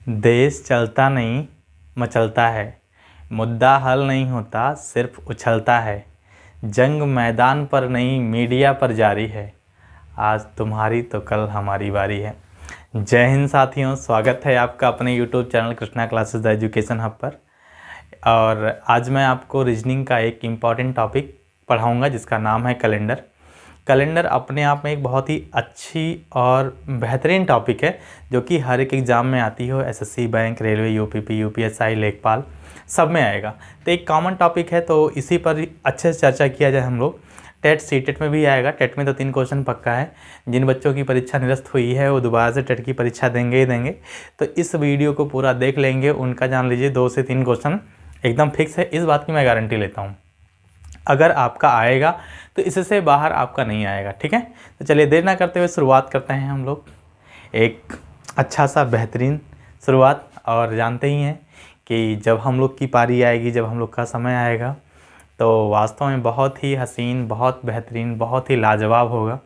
देश चलता नहीं मचलता है, मुद्दा हल नहीं होता सिर्फ उछलता है। जंग मैदान पर नहीं मीडिया पर जारी है, आज तुम्हारी तो कल हमारी बारी है। जय हिंद साथियों, स्वागत है आपका अपने YouTube channel Krishna classes the education hub पर। और आज मैं आपको रीजनिंग का एक इम्पॉर्टेंट टॉपिक पढ़ाऊंगा जिसका नाम है कैलेंडर। कैलेंडर अपने आप में एक बहुत ही अच्छी और बेहतरीन टॉपिक है जो कि हर एक एग्ज़ाम में आती हो, SSC, bank, railway, UPP, UPSI, लेखपाल, सब में आएगा। तो एक कॉमन टॉपिक है, तो इसी पर अच्छे से चर्चा किया जाए हम लोग। टेट सीटेट में भी आएगा। टेट में तो 3 क्वेश्चन पक्का है। जिन बच्चों की परीक्षा निरस्त हुई है वो दोबारा से टेट की परीक्षा देंगे ही देंगे। तो इस वीडियो को पूरा देख लेंगे, उनका जान लीजिए 2 से 3 क्वेश्चन एकदम फिक्स है, इस बात की मैं गारंटी लेता हूँ। अगर आपका आएगा तो इससे बाहर आपका नहीं आएगा, ठीक है। तो चलिए देर ना करते हुए शुरुआत करते हैं हम लोग। एक अच्छा सा बेहतरीन शुरुआत। और जानते ही हैं कि जब हम लोग की पारी आएगी, जब हम लोग का समय आएगा, तो वास्तव में बहुत ही हसीन, बहुत बेहतरीन, बहुत ही लाजवाब होगा।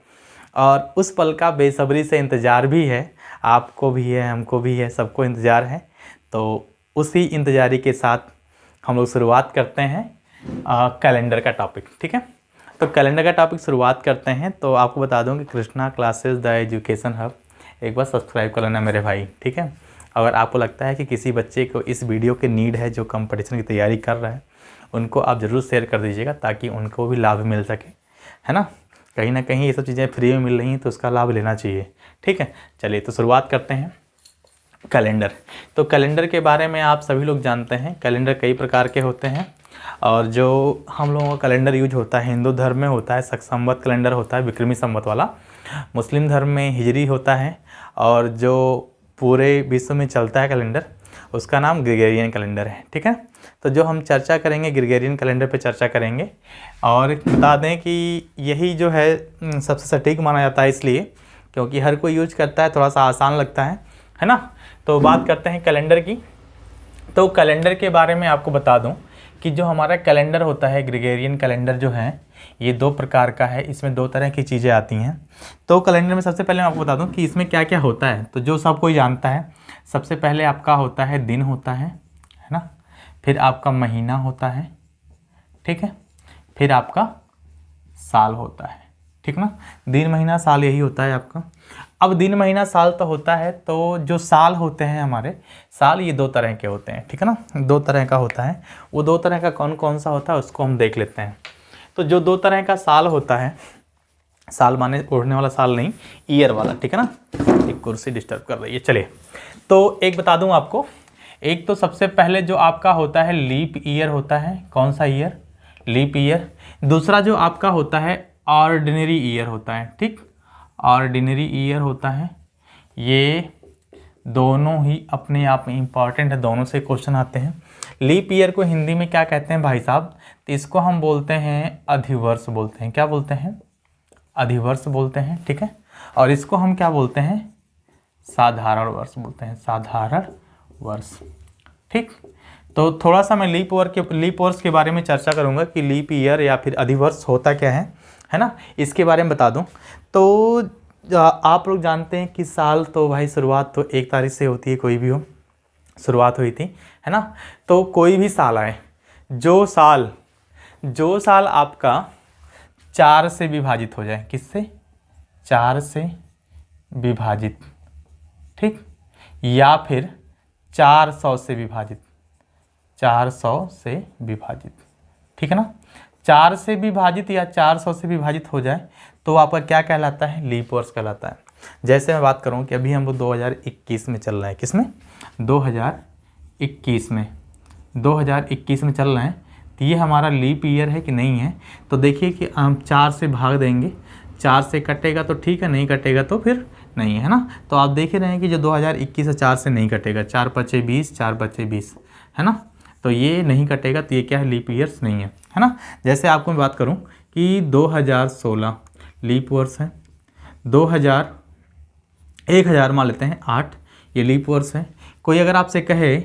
और उस पल का बेसब्री से इंतज़ार भी है, आपको भी है, हमको भी है, सबको इंतज़ार है। तो उसी इंतज़ारी के साथ हम लोग शुरुआत करते हैं कैलेंडर का टॉपिक, ठीक है। तो कैलेंडर का टॉपिक शुरुआत करते हैं। तो आपको बता दूं कि Krishna classes the education hub एक बार सब्सक्राइब कर लेना मेरे भाई, ठीक है। अगर आपको लगता है कि किसी बच्चे को इस वीडियो की नीड है जो कंपटीशन की तैयारी कर रहा है, उनको आप ज़रूर शेयर कर दीजिएगा ताकि उनको भी लाभ मिल सके, है ना। कहीं ना कहीं ये सब चीज़ें फ्री में मिल रही हैं तो उसका लाभ लेना चाहिए, ठीक है। चलिए तो शुरुआत करते हैं कैलेंडर। तो कैलेंडर के बारे में आप सभी लोग जानते हैं, कैलेंडर कई प्रकार के होते हैं। और जो हम लोगों का कैलेंडर यूज होता है, हिंदू धर्म में होता है शक संवत कैलेंडर होता है, विक्रमी संवत वाला। मुस्लिम धर्म में हिजरी होता है। और जो पूरे विश्व में चलता है कैलेंडर, उसका नाम ग्रेगोरियन कैलेंडर है, ठीक है। तो जो हम चर्चा करेंगे ग्रेगोरियन कैलेंडर पे चर्चा करेंगे। और बता दें कि यही जो है सबसे सटीक माना जाता है, इसलिए क्योंकि हर कोई यूज करता है, थोड़ा सा आसान लगता है ना। तो बात करते हैं कैलेंडर की। तो कैलेंडर के बारे में आपको बता दूं कि जो हमारा कैलेंडर होता है, ग्रेगोरियन कैलेंडर जो है, ये 2 प्रकार का है। इसमें 2 तरह की चीज़ें आती हैं। तो कैलेंडर में सबसे पहले मैं आपको बता दूं कि इसमें क्या क्या होता है। तो जो सब कोई जानता है, सबसे पहले आपका होता है दिन होता है ना। फिर आपका महीना होता है, ठीक है। फिर आपका साल होता है, ठीक ना। दिन महीना साल यही होता है आपका। अब दिन महीना साल तो होता है, तो जो साल होते हैं हमारे, साल ये 2 तरह के होते हैं, ठीक है ना। 2 तरह का होता है। वो 2 तरह का कौन कौन सा होता है उसको हम देख लेते हैं। तो जो 2 तरह का साल होता है, साल माने उड़ने वाला साल नहीं, ईयर वाला, ठीक है ना। एक कुर्सी डिस्टर्ब कर रही है। चलिए तो एक बता दूं आपको। एक तो सबसे पहले जो आपका होता है लीप ईयर होता है। कौन सा ईयर? Leap year. दूसरा जो आपका होता है ऑर्डिनरी ईयर होता है, ठीक। ऑर्डिनरी ईयर होता है। ये दोनों ही अपने आप में इम्पॉर्टेंट है, दोनों से क्वेश्चन आते हैं। लीप ईयर को हिंदी में क्या कहते हैं भाई साहब? तो इसको हम बोलते हैं अधिवर्ष बोलते हैं। क्या बोलते हैं? अधिवर्ष बोलते हैं, ठीक है। और इसको हम क्या बोलते हैं? साधारण वर्ष बोलते हैं, साधारण वर्ष, ठीक। तो थोड़ा सा मैं लीप वर्ष के बारे में चर्चा करूंगा कि लीप ईयर या फिर अधिवर्ष होता क्या है ना, इसके बारे में बता दूं। तो आप लोग जानते हैं कि साल तो भाई शुरुआत तो 1 तारीख से होती है, कोई भी हो, शुरुआत हुई थी, है ना। तो कोई भी साल आए, जो साल आपका 4 से विभाजित हो जाए, किससे? 4 से विभाजित, ठीक। या फिर 400 से विभाजित, 400 से विभाजित, ठीक है ना। 4 से विभाजित या 400 से विभाजित हो जाए तो आपका क्या कहलाता है? लीप वर्ष कहलाता है। जैसे मैं बात करूं कि अभी हम लोग 2021 में चल रहे हैं, किसमें? 2021 में, 2021 में चल रहे हैं। तो ये हमारा लीप ईयर है कि नहीं है? तो देखिए कि हम 4 से भाग देंगे, 4 से कटेगा तो ठीक है, नहीं कटेगा तो फिर नहीं है ना। तो आप देख रहे हैं कि जो 2021 है 4 से नहीं कटेगा, 4 पचे 20, 4 बचे 20, है ना। तो ये नहीं कटेगा, तो ये क्या है? लीप ईयर्स नहीं है ना। जैसे आपको मैं बात करूं कि 2016 लीप वर्ष है। 1000 मान लेते हैं 8, ये लीप वर्ष है। कोई अगर आपसे कहे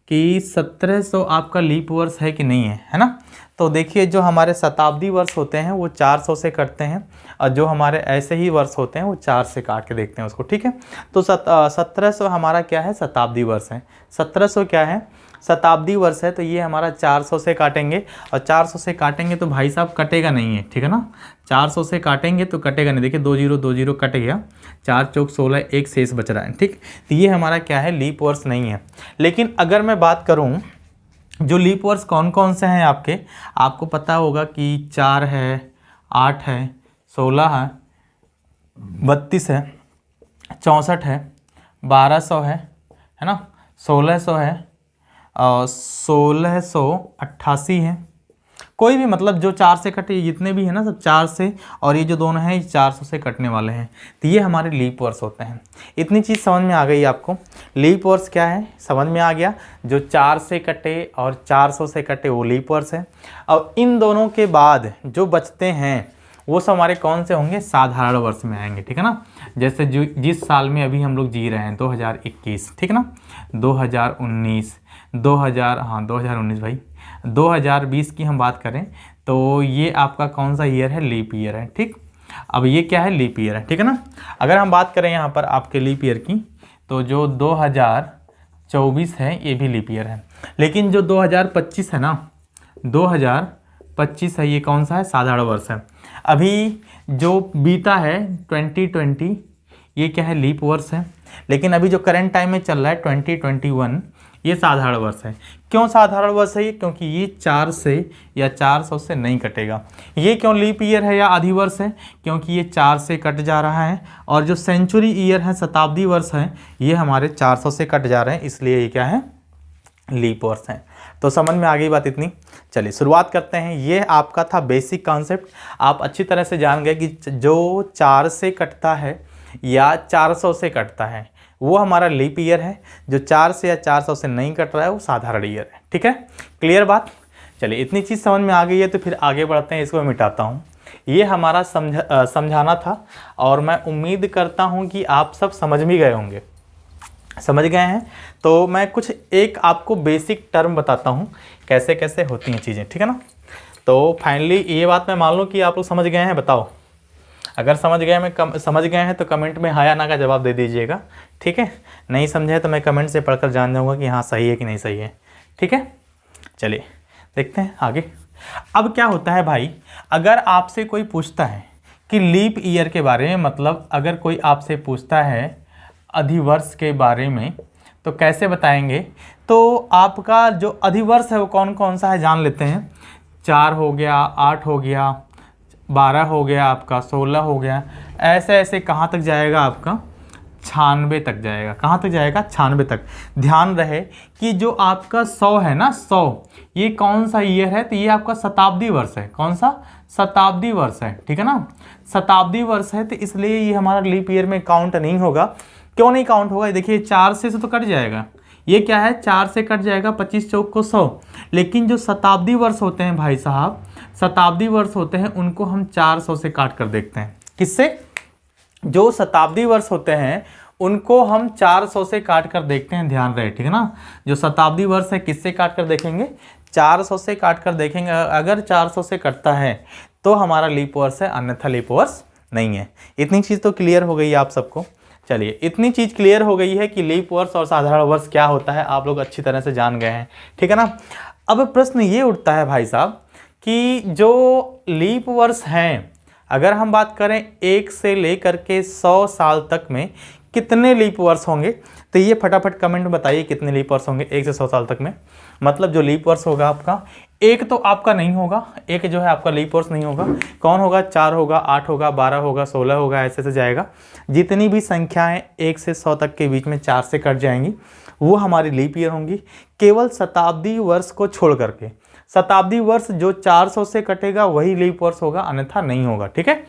कि 1700 आपका लीप वर्ष है कि नहीं है ना। तो देखिए जो हमारे शताब्दी वर्ष होते हैं वो 400 से कटते हैं, और जो हमारे ऐसे ही वर्ष होते हैं वो 4 से काट के देखते हैं उसको, ठीक है। तो 1700 हमारा क्या है, शताब्दी वर्ष है। 1700 क्या है, शताब्दी वर्ष है। तो ये हमारा 400 से काटेंगे, और 400 से काटेंगे तो भाई साहब कटेगा नहीं है, ठीक है ना। 400 से काटेंगे तो कटेगा नहीं, देखिए 20 कट गया, 4 चौक 16, एक शेष बच रहा है, ठीक। तो ये हमारा क्या है, लीप वर्ष नहीं है। लेकिन अगर मैं बात करूँ जो लीप वर्ष कौन कौन से हैं आपके, आपको पता होगा कि 4 है, 8 है, 16 है, 32 है, 64 है, 1200 है ना, 1600 है, और 1688 है। कोई भी मतलब जो 4 से कटे, जितने भी है ना सब 4 से, और ये जो दोनों हैं 400 से कटने वाले हैं। तो ये हमारे लीप वर्ष होते हैं। इतनी चीज़ समझ में आ गई आपको। लीप वर्ष क्या है समझ में आ गया, जो 4 से कटे और 400 से कटे वो लीप वर्ष है। और इन दोनों के बाद जो बचते हैं वो सब हमारे कौन से होंगे, साधारण वर्ष में आएंगे, ठीक है ना। जैसे जो जिस साल में अभी हम लोग जी रहे हैं 2021, ठीक है ना, 2019, 2019 भाई, 2020 की हम बात करें तो ये आपका कौन सा ईयर है, लीप ईयर है, ठीक। अब ये क्या है, लीप ईयर है, ठीक है ना। अगर हम बात करें यहाँ पर आपके लीप ईयर की, तो जो 2024 है ये भी लीप ईयर है। लेकिन जो 2025 है ना, 2025 है, ये कौन सा है, साधारण वर्ष है। अभी जो बीता है 2020, ये क्या है, लीप वर्ष है। लेकिन अभी जो करंट टाइम में चल रहा है 2021, ये साधारण वर्ष है। क्यों साधारण वर्ष है ये, क्योंकि ये 4 से या 400 से नहीं कटेगा। ये क्यों लीप ईयर है या आधी वर्ष है, क्योंकि ये 4 से कट जा रहा है। और जो सेंचुरी ईयर है, शताब्दी वर्ष है, ये हमारे 400 से कट जा रहे हैं, इसलिए ये क्या है, लीप वर्ष है। तो समझ में आ गई बात इतनी। चलिए शुरुआत करते हैं। ये आपका था बेसिक कॉन्सेप्ट। आप अच्छी तरह से जान गए कि जो 4 से कटता है या 400 से कटता है वो हमारा लीप ईयर है। जो 4 से या 400 से नहीं कट रहा है वो साधारण ईयर है, ठीक है। क्लियर बात। चलिए इतनी चीज़ समझ में आ गई है तो फिर आगे बढ़ते हैं। इसको मैं मिटाता हूँ। ये हमारा समझाना था, और मैं उम्मीद करता हूँ कि आप सब समझ भी गए होंगे। समझ गए हैं तो मैं कुछ एक आपको बेसिक टर्म बताता हूँ कैसे कैसे होती हैं चीज़ें, ठीक है ना। तो फाइनली ये बात मैं मान लूँ कि आप लोग समझ गए हैं। बताओ, अगर समझ गए हैं तो कमेंट में हाँ या ना का जवाब दे दीजिएगा, ठीक है। नहीं समझे तो मैं कमेंट से पढ़कर जान जाऊँगा कि हाँ सही है कि नहीं सही है, ठीक है। चलिए देखते हैं आगे। अब क्या होता है भाई, अगर आपसे कोई पूछता है कि लीप ईयर के बारे में, मतलब अगर कोई आपसे पूछता है अधिवर्ष के बारे में, तो कैसे बताएंगे। तो आपका जो अधिवर्ष है वो कौन कौन सा है जान लेते हैं। 4 हो गया, 8 हो गया, 12 हो गया, आपका 16 हो गया, ऐसे ऐसे कहाँ तक जाएगा आपका, 96 तक जाएगा। कहाँ तक जाएगा, 96 तक। ध्यान रहे कि जो आपका 100 है ना, 100 ये कौन सा ईयर है, तो ये आपका शताब्दी वर्ष है। कौन सा, शताब्दी वर्ष है, ठीक है ना। शताब्दी वर्ष है तो इसलिए ये हमारा लीप ईयर में काउंट नहीं होगा। क्यों नहीं काउंट होगा, देखिए 4 से तो कट जाएगा। ये क्या है, 4 से कट जाएगा, 25 चौक को 100। लेकिन जो शताब्दी वर्ष होते हैं भाई साहब, शताब्दी वर्ष होते हैं उनको हम 400 से काट कर देखते हैं। किससे, जो शताब्दी वर्ष होते हैं उनको हम 400 से काट कर देखते हैं। ध्यान रहे, ठीक है ना। जो शताब्दी वर्ष है किससे काट कर देखेंगे, 400 से काट कर देखेंगे। अगर 400 से कटता है तो हमारा लीप वर्ष है, अन्यथा लीप वर्ष नहीं है। इतनी चीज़ तो क्लियर हो गई आप सबको। चलिए इतनी चीज़ क्लियर हो गई है कि लीप वर्ष और साधारण वर्ष क्या होता है, आप लोग अच्छी तरह से जान गए हैं, ठीक है ना। अब प्रश्न ये उठता है भाई साहब कि जो लीप वर्ष हैं, अगर हम बात करें 1 से लेकर के 100 साल तक में कितने लीप वर्ष होंगे, तो ये फटाफट कमेंट में बताइए कितने लीप वर्ष होंगे 1 से 100 साल तक में। मतलब जो लीप वर्ष होगा आपका, एक तो आपका नहीं होगा, एक जो है आपका लीप वर्ष नहीं होगा। कौन होगा, 4 होगा, 8 होगा, 12 होगा, 16 होगा, ऐसे से जाएगा। जितनी भी संख्याएं 1 से 100 तक के बीच में 4 से कट जाएंगी वो हमारी लीप ईयर होंगी। केवल शताब्दी वर्ष को छोड़ करके, शताब्दी वर्ष जो 400 से कटेगा वही लीप वर्ष होगा, अन्यथा नहीं होगा, ठीक है।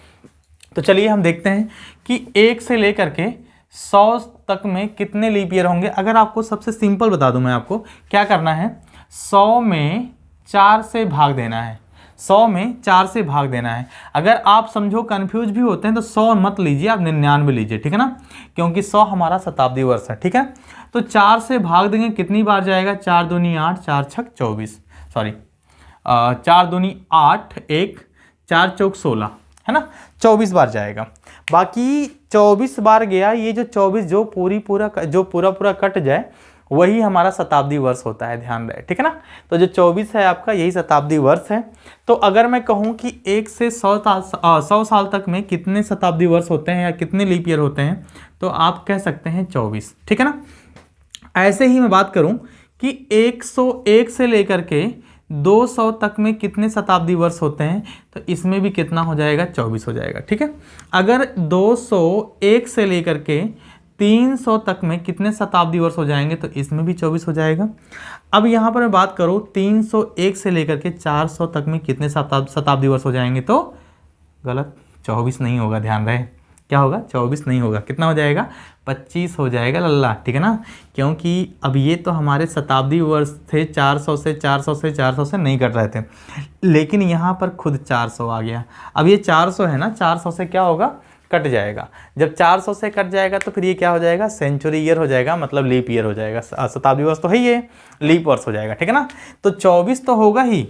तो चलिए हम देखते हैं कि 1 से लेकर के 100 तक में कितने लीप ईयर होंगे। अगर आपको सबसे सिंपल बता दूं मैं, आपको क्या करना है, 100 में 4 से भाग देना है। 100 में 4 से भाग देना है। अगर आप समझो कंफ्यूज भी होते हैं तो 100 मत लीजिए, आप 99 लीजिए, ठीक है ना, क्योंकि 100 हमारा शताब्दी वर्ष है, ठीक है। तो 4 से भाग देंगे कितनी बार जाएगा, 4 दूनी 8, 4 छक 24, सॉरी 4 दूनी 8, 1 4 चौक 16, है ना, 24 बार जाएगा। बाकी 24 बार गया, ये जो 24 जो पूरा कट जाए वही हमारा शताब्दी वर्ष होता है, ध्यान रहे, ठीक है ना। तो जो 24 है आपका यही शताब्दी वर्ष है। तो अगर मैं कहूँ कि 1 से 100 साल तक में कितने शताब्दी वर्ष होते हैं या कितने लीप ईयर होते हैं, तो आप कह सकते हैं 24, ठीक है ना। ऐसे ही मैं बात करूँ कि 101 से लेकर के 200 तक में कितने शताब्दी वर्ष होते हैं, तो इसमें भी कितना हो जाएगा, 24 हो जाएगा, ठीक है। अगर 201 से लेकर के 300 तक में कितने शताब्दी वर्ष हो जाएंगे, तो इसमें भी 24 हो जाएगा। अब यहाँ पर मैं बात करूँ 301 से लेकर के 400 तक में कितने शताब्दी वर्ष हो जाएंगे, तो गलत, 24 नहीं होगा, ध्यान रहे, क्या होगा, 24 नहीं होगा, कितना हो जाएगा, 25 हो जाएगा लल्ला, ठीक है ना। क्योंकि अब ये तो हमारे शताब्दी वर्ष थे 400 से नहीं कट रहे थे, लेकिन यहाँ पर खुद 400 आ गया। अब ये 400 है ना, 400 से क्या होगा, कट जाएगा। जब 400 से कट जाएगा तो फिर ये क्या हो जाएगा, सेंचुरी ईयर हो जाएगा, मतलब लीप ईयर हो जाएगा। शताब्दी वर्ष तो है ही, ये लीप वर्ष हो जाएगा, ठीक है ना। तो 24 तो होगा ही,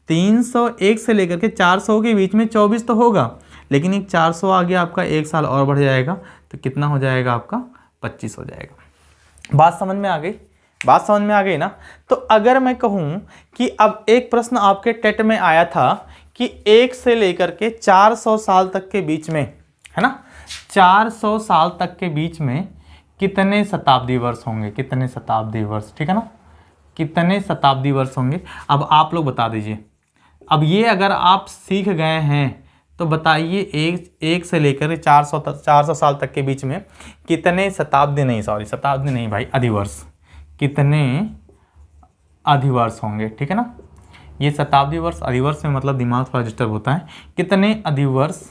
301 से लेकर के 400 के बीच में 24 तो होगा, लेकिन एक 400 आ गया आपका, एक साल और बढ़ जाएगा, तो कितना हो जाएगा आपका, 25 हो जाएगा। बात समझ में आ गई, बात समझ में आ गई ना। तो अगर मैं कहूँ कि अब एक प्रश्न आपके टेट में आया था कि 1 से लेकर के 400 साल तक के बीच में, है ना, 400 साल तक के बीच में कितने शताब्दी वर्ष होंगे, कितने शताब्दी वर्ष, ठीक है ना, कितने शताब्दी वर्ष होंगे। अब आप लोग बता दीजिए। अब ये अगर आप सीख गए हैं तो बताइए, एक से लेकर 400 साल तक के बीच में कितने शताब्दी नहीं भाई, अधिवर्ष, कितने अधिवर्ष होंगे, ठीक है ना। ये शताब्दी वर्ष अधिवर्ष में मतलब दिमाग थोड़ा डिस्टर्ब होता है, कितने अधिवर्ष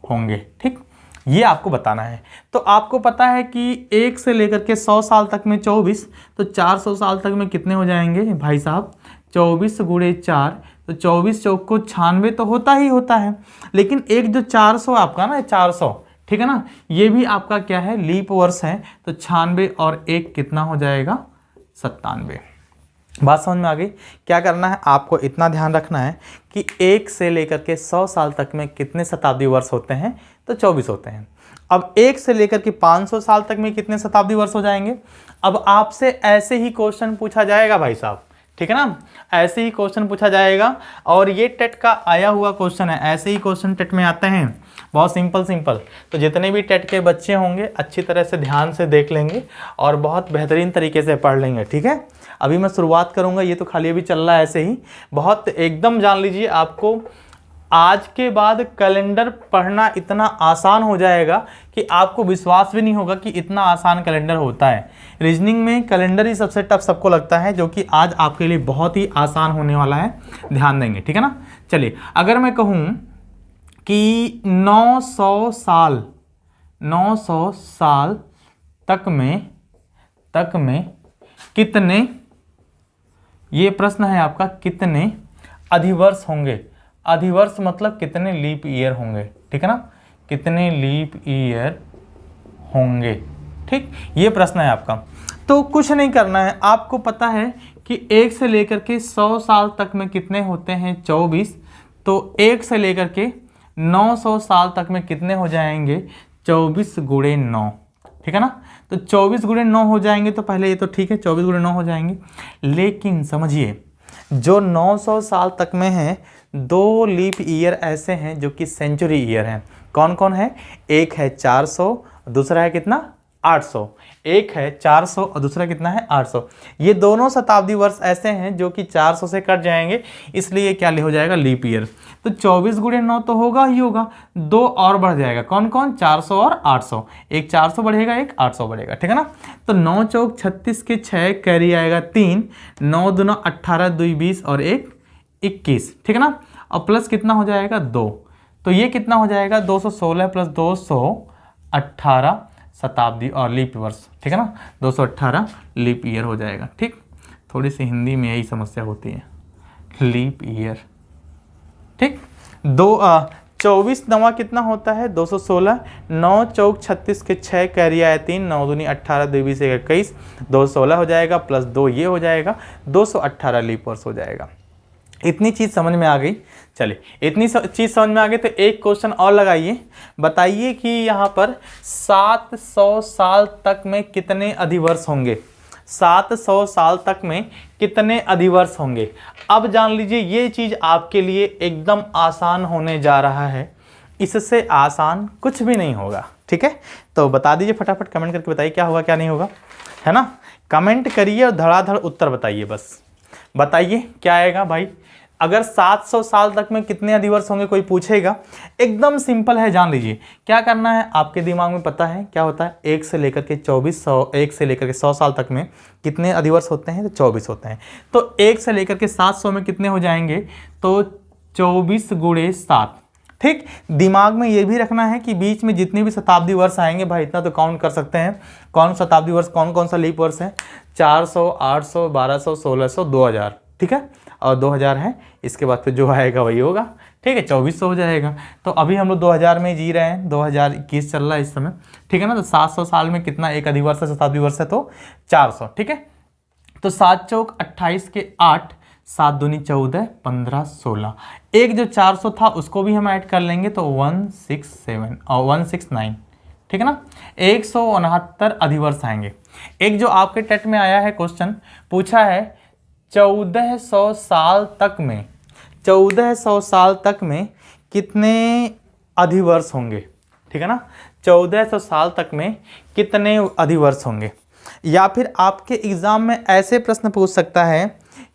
होंगे, ठीक, ये आपको बताना है। तो आपको पता है कि 1 से लेकर के 100 साल तक में 24, तो 400 साल तक में कितने हो जाएंगे भाई साहब, 24 गुणे 4, तो 24 चौक को 96 तो होता ही होता है। लेकिन एक जो 400 आपका ना, 400, ठीक है ना, ये भी आपका क्या है, लीप वर्ष है, तो 96 और 1 कितना हो जाएगा, 97। बात समझ में आ गई। क्या करना है आपको, इतना ध्यान रखना है कि 1 से लेकर के 100 साल तक में कितने शताब्दी वर्ष होते हैं, तो 24 होते हैं। अब 1 से लेकर के 500 साल तक में कितने शताब्दी वर्ष हो जाएंगे। अब आपसे ऐसे ही क्वेश्चन पूछा जाएगा भाई साहब, ठीक है ना, ऐसे ही क्वेश्चन पूछा जाएगा। और ये टेट का आया हुआ क्वेश्चन है, ऐसे ही क्वेश्चन टेट में आते हैं, बहुत सिंपल। तो जितने भी टेट के बच्चे होंगे अच्छी तरह से ध्यान से देख लेंगे और बहुत बेहतरीन तरीके से पढ़ लेंगे, ठीक है। अभी मैं शुरुआत करूंगा, ये तो खाली अभी चल रहा है ऐसे ही, बहुत एकदम जान लीजिए, आपको आज के बाद कैलेंडर पढ़ना इतना आसान हो जाएगा कि आपको विश्वास भी नहीं होगा कि इतना आसान कैलेंडर होता है। रीजनिंग में कैलेंडर ही सबसे टफ सबको लगता है, जो कि आज आपके लिए बहुत ही आसान होने वाला है, ध्यान देंगे, ठीक है ना। चलिए, अगर मैं कहूँ कि 900 साल तक में कितने, ये प्रश्न है आपका, कितने अधिवर्ष होंगे। अधिवर्ष मतलब कितने लीप ईयर होंगे, ठीक है ना, कितने लीप ईयर होंगे, ठीक, ये प्रश्न है आपका। तो कुछ नहीं करना है, आपको पता है कि 1 से लेकर के 100 साल तक में कितने होते हैं, 24, तो 1 से लेकर के 900 साल तक में कितने हो जाएंगे, 24 गुणे 9, ठीक है ना। तो 24 गुणे 9 हो जाएंगे, तो पहले ये तो ठीक है, 24 गुणे 9 हो जाएंगे। लेकिन समझिए, जो 900 साल तक में है, 2 लीप ईयर ऐसे हैं जो कि सेंचुरी ईयर हैं। कौन कौन है, एक है 400, दूसरा है कितना, 800। एक है 400 और दूसरा कितना है, 800। ये दोनों शताब्दी वर्ष ऐसे हैं जो कि 400 से कट जाएंगे, इसलिए क्या हो जाएगा, लीप ईयर। तो 24 गुणे 9 तो होगा ही होगा, 2 और बढ़ जाएगा, कौन कौन, 400 और 800। एक 400 बढ़ेगा, एक 800 बढ़ेगा, ठीक है ना। तो 9 चौक 36 के 6 कैरी आएगा 3, 9 दूना 18, 2 20 और 1 21, ठीक है ना। और प्लस कितना हो जाएगा, 2, तो ये कितना हो जाएगा, 216 प्लस 218 शताब्दी और लीप वर्ष, ठीक है ना, 218 लीप ईयर हो जाएगा, ठीक। थोड़ी सी हिंदी में यही समस्या होती है, लीप ईयर, ठीक। 24 नवा कितना होता है 216, 9 चौक 36 के 6 कैरी आए 3, 9 दूनी 18, 2 बीस 21, 216 हो जाएगा प्लस 2 ये हो जाएगा 218 लीप वर्ष हो जाएगा। इतनी चीज़ समझ में आ गई। चलिए इतनी चीज़ समझ में आ गई तो एक क्वेश्चन और लगाइए, बताइए कि यहाँ पर 700 साल तक में कितने अधिवर्ष होंगे। 700 साल तक में कितने अधिवर्ष होंगे। अब जान लीजिए ये चीज़ आपके लिए एकदम आसान होने जा रहा है, इससे आसान कुछ भी नहीं होगा। ठीक है, तो बता दीजिए फटाफट कमेंट करके बताइए क्या होगा क्या नहीं होगा, है ना। कमेंट करिए और धड़ाधड़ उत्तर बताइए, बस बताइए क्या आएगा भाई। अगर 700 साल तक में कितने अधिवर्ष होंगे कोई पूछेगा, एकदम सिंपल है, जान लीजिए क्या करना है। आपके दिमाग में पता है क्या होता है, 1 से लेकर के 2400, 1 से लेकर के 100 साल तक में कितने अधिवर्ष होते हैं, तो 24 होते हैं। तो 1 से लेकर के 700 में कितने हो जाएंगे, तो 24 गुणे 7। ठीक, दिमाग में ये भी रखना है कि बीच में जितने भी शताब्दी वर्ष आएंगे भाई इतना तो काउंट कर सकते हैं। कौन शताब्दी वर्ष, कौन कौन सा लीप वर्ष है, 400, 800, 1200, 1600, 2000। ठीक है, और 2000 है, इसके बाद फिर जो आएगा वही होगा। ठीक है, 2400 हो जाएगा। तो अभी हम लोग 2000 में जी रहे हैं, 2021 चल रहा है इस समय। ठीक है ना, तो 700 साल में कितना एक अधिवर्ष है, शताब्दी वर्ष है, तो 400। ठीक है, तो 7 चौक 28 के 8, 7 दूनी 14, 15, 16। एक जो 400 था उसको भी हम ऐड कर लेंगे तो 167 और 169। ठीक है ना, 169 अधिवर्ष आएंगे। एक जो आपके टेट में आया है क्वेश्चन, पूछा है 1400 साल तक में, 1400 साल तक में कितने अधिवर्ष होंगे। ठीक है ना, 1400 साल तक में कितने अधिवर्ष होंगे। या फिर आपके एग्जाम में ऐसे प्रश्न पूछ सकता है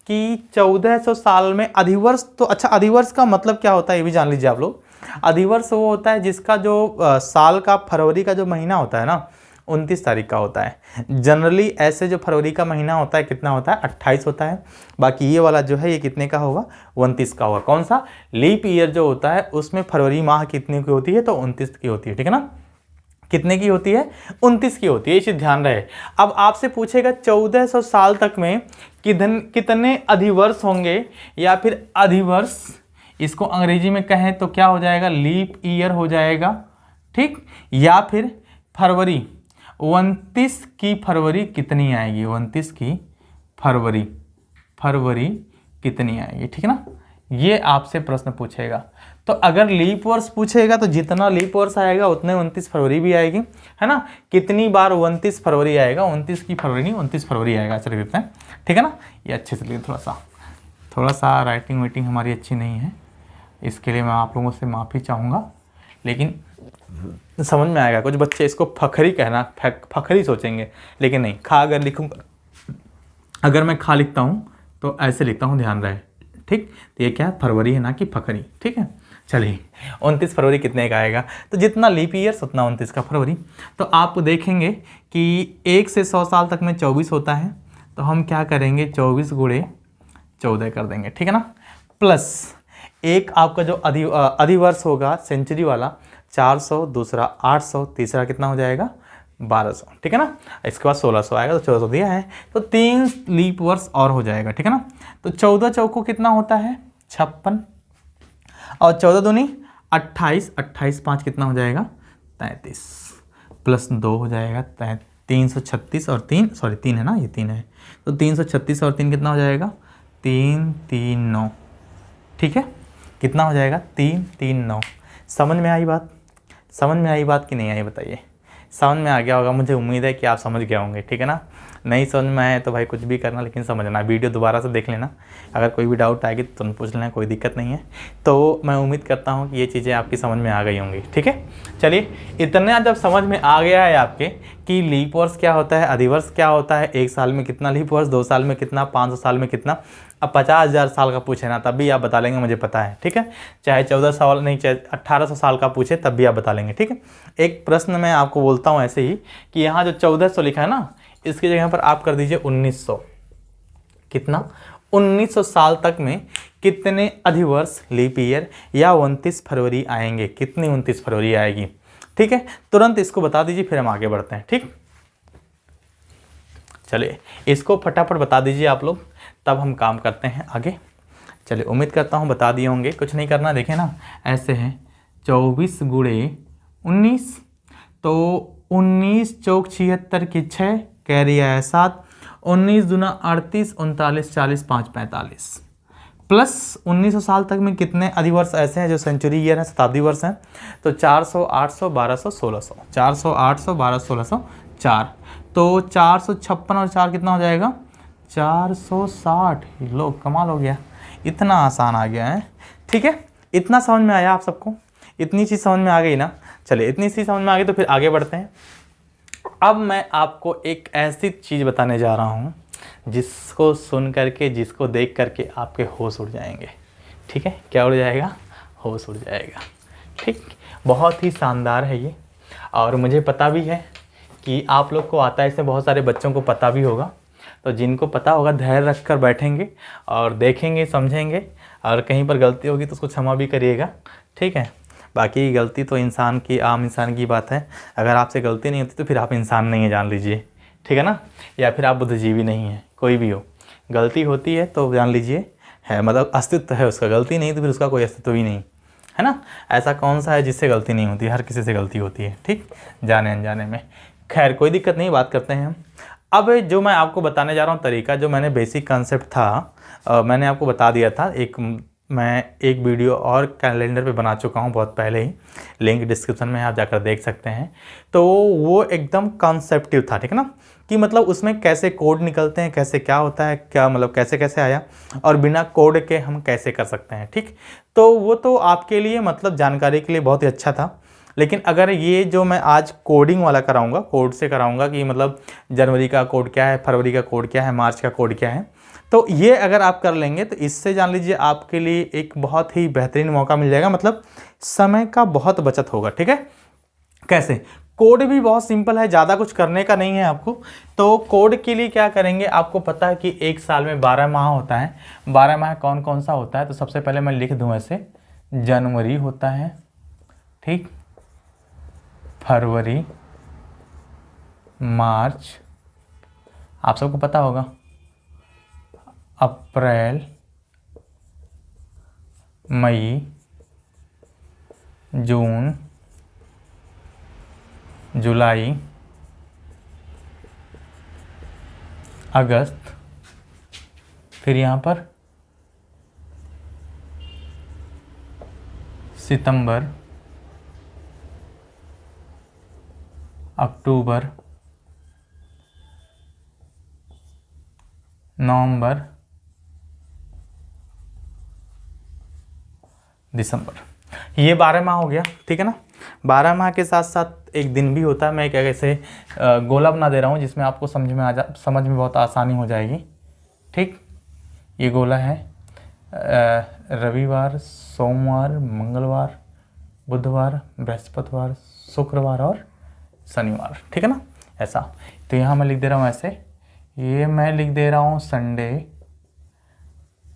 कि 1400 साल में अधिवर्ष, तो अच्छा अधिवर्ष का मतलब क्या होता है ये भी जान लीजिए आप लोग। अधिवर्ष वो होता है जिसका जो साल का फरवरी का जो महीना होता है ना 29 तारीख का होता है। जनरली ऐसे जो फरवरी का महीना होता है कितना होता है, 28 होता है। बाकी ये वाला जो है ये कितने का होगा, 29 का होगा। कौन सा, लीप ईयर जो होता है उसमें फरवरी माह कितने की होती है, तो 29 की होती है। ठीक है ना, कितने की होती है, 29 की होती है, ये चीज़ ध्यान रहे। अब आपसे पूछेगा 1400 साल तक में कितने अधिवर्ष होंगे, या फिर अधिवर्ष इसको अंग्रेजी में कहें तो क्या हो जाएगा, लीप ईयर हो जाएगा। ठीक, या फिर फरवरी, 29 की फरवरी कितनी आएगी, 29 की फरवरी कितनी आएगी। ठीक है ना, ये आपसे प्रश्न पूछेगा। तो अगर लीप वर्ष पूछेगा तो जितना लीप वर्ष आएगा उतने 29 फरवरी भी आएगी, है ना। कितनी बार 29 फरवरी आएगा, 29 की फरवरी नहीं 29 फरवरी आएगा। चलिए देखते हैं। ठीक है ना, ये अच्छे से लिखिए। थोड़ा सा राइटिंग वाइटिंग हमारी अच्छी नहीं है, इसके लिए मैं आप लोगों से माफ़ी चाहूँगा, लेकिन समझ में आएगा। कुछ बच्चे इसको फखरी कहना, फखरी सोचेंगे, लेकिन नहीं। खा अगर लिखूँगा, अगर मैं खा लिखता हूँ तो ऐसे लिखता हूँ, ध्यान रहे। ठीक, तो ये क्या है, फरवरी है ना कि फखरी। ठीक है, चलिए 29 फरवरी कितने का आएगा, तो जितना लीप ईयर्स उतना 29 का फरवरी। तो आप देखेंगे कि 1 से 100 साल तक में 24 होता है, तो हम क्या करेंगे 24 गुणे 14 कर देंगे। ठीक है ना, प्लस एक आपका जो अधिवर्ष होगा सेंचुरी वाला 400, दूसरा 800, तीसरा कितना हो जाएगा 1200। ठीक है ना, इसके बाद 1600 आएगा, तो 1400 दिया है, तो 3 लीप वर्ष और हो जाएगा। ठीक है ना, तो 14 चौको कितना होता है 56, और 14 दूनी 28, 28 5 कितना हो जाएगा 33, प्लस 2 हो जाएगा 336 और 3 सॉरी 3 है ना, ये 3 है, तो 336 और 3 कितना हो जाएगा 339। ठीक है, कितना हो जाएगा 339। समझ में आई बात, समझ में आई बात कि नहीं आई बताइए। समझ में आ गया होगा, मुझे उम्मीद है कि आप समझ गए होंगे। ठीक है ना, नहीं समझ में आए तो भाई कुछ भी करना, लेकिन समझना। वीडियो दोबारा से देख लेना, अगर कोई भी डाउट आएगी तो तुम पूछ लेना, कोई दिक्कत नहीं है। तो मैं उम्मीद करता हूँ कि ये चीज़ें आपकी समझ में आ गई होंगी। ठीक है, चलिए इतना जब समझ में आ गया है आपके कि लीप वर्ष क्या होता है, अधिवर्ष क्या होता है, 1 साल में कितना लीप वर्ष, 2 साल में कितना, 500 साल में कितना, अब 50,000 साल का पूछे ना तब भी आप बता लेंगे, मुझे पता है। ठीक है, चाहे 14 साल नहीं, चाहे 1800 साल का पूछे तब भी आप बता लेंगे। ठीक है, एक प्रश्न मैं आपको बोलता हूँ ऐसे ही कि यहाँ जो 1400 लिखा है ना, इसकी जगह पर आप कर दीजिए 1900। कितना, 1900 साल तक में कितने अधिवर्ष लीप ईयर या 29 फरवरी आएंगे, कितनी 29 फरवरी आएगी। ठीक है, तुरंत इसको बता दीजिए, फिर हम आगे बढ़ते हैं। ठीक, चलिए इसको फटाफट बता दीजिए आप लोग, तब हम काम करते हैं आगे। चलिए उम्मीद करता हूँ बता दिए होंगे, कुछ नहीं करना। देखें ना, ऐसे है 24 गुणे 19, तो 19 चौक 76 की 6, कैरी आया 7, 19 दूना 38, 39 40 5 45, प्लस 1900 साल तक में कितने अधिवर्ष ऐसे हैं जो सेंचुरी ईयर है, शताब्दी वर्ष हैं, तो 400 800 1200 1600, 400 800 1200 1600 4, तो 456 और 4 कितना हो जाएगा 460। लो कमाल हो गया, इतना आसान आ गया है। ठीक है, इतना समझ में आया आप सबको, इतनी चीज़ समझ में आ गई ना। चलिए इतनी चीज़ समझ में आ गई तो फिर आगे बढ़ते हैं। अब मैं आपको एक ऐसी चीज़ बताने जा रहा हूँ जिसको सुन करके, जिसको देख करके आपके होश उड़ जाएंगे। ठीक है, क्या उड़ जाएगा, होश उड़ जाएगा। ठीक, बहुत ही शानदार है ये, और मुझे पता भी है कि आप लोग को आता है, इसमें बहुत सारे बच्चों को पता भी होगा। तो जिनको पता होगा धैर्य रख कर बैठेंगे और देखेंगे समझेंगे, और कहीं पर गलती होगी तो उसको क्षमा भी करिएगा। ठीक है, बाकी गलती तो इंसान की, आम इंसान की बात है। अगर आपसे गलती नहीं होती तो फिर आप इंसान नहीं है, जान लीजिए। ठीक है ना, या फिर आप बुद्धिजीवी नहीं है, कोई भी हो। गलती होती है तो जान लीजिए है, मतलब अस्तित्व है उसका। गलती नहीं तो फिर उसका कोई अस्तित्व ही नहीं है ना। ऐसा कौन सा है जिससे गलती नहीं होती, हर किसी से गलती होती है। ठीक, जाने अनजाने में। खैर कोई दिक्कत नहीं, बात करते हैं हम। अब जो मैं आपको बताने जा रहा हूँ तरीका, जो मैंने बेसिक कंसेप्ट था मैंने आपको बता दिया था। मैं एक वीडियो और कैलेंडर पे बना चुका हूँ बहुत पहले ही, लिंक डिस्क्रिप्शन में आप जाकर देख सकते हैं। तो वो एकदम कॉन्सेप्टिव था, ठीक है ना, कि मतलब उसमें कैसे कोड निकलते हैं, कैसे क्या होता है, क्या मतलब कैसे कैसे आया, और बिना कोड के हम कैसे कर सकते हैं। ठीक, तो वो तो आपके लिए मतलब जानकारी के लिए बहुत ही अच्छा था। लेकिन अगर ये जो मैं आज कोडिंग वाला कराऊंगा, कोड से कराऊंगा कि मतलब जनवरी का कोड क्या है, फरवरी का कोड क्या है, मार्च का कोड क्या है, तो ये अगर आप कर लेंगे तो इससे जान लीजिए आपके लिए एक बहुत ही बेहतरीन मौका मिल जाएगा। मतलब समय का बहुत बचत होगा। ठीक है, कैसे, कोड भी बहुत सिंपल है, ज़्यादा कुछ करने का नहीं है आपको। तो कोड के लिए क्या करेंगे, आपको पता है कि एक साल में 12 माह होता है। 12 माह कौन कौन सा होता है, तो सबसे पहले मैं लिख दूँ ऐसे, जनवरी होता है, ठीक, फरवरी, मार्च, आप सबको पता होगा, अप्रैल, मई, जून, जुलाई, अगस्त, फिर यहाँ पर सितंबर, अक्टूबर, नवंबर, दिसंबर। ये 12 माह हो गया। ठीक है ना, 12 माह के साथ साथ एक दिन भी होता है। मैं क्या कैसे गोला बना दे रहा हूँ जिसमें आपको समझ में बहुत आसानी हो जाएगी। ठीक, ये गोला है रविवार, सोमवार, मंगलवार, बुधवार, बृहस्पतिवार, शुक्रवार और शनिवार। ठीक है ना, ऐसा। तो यहाँ मैं लिख दे रहा हूँ ऐसे, ये मैं लिख दे रहा हूँ संडे,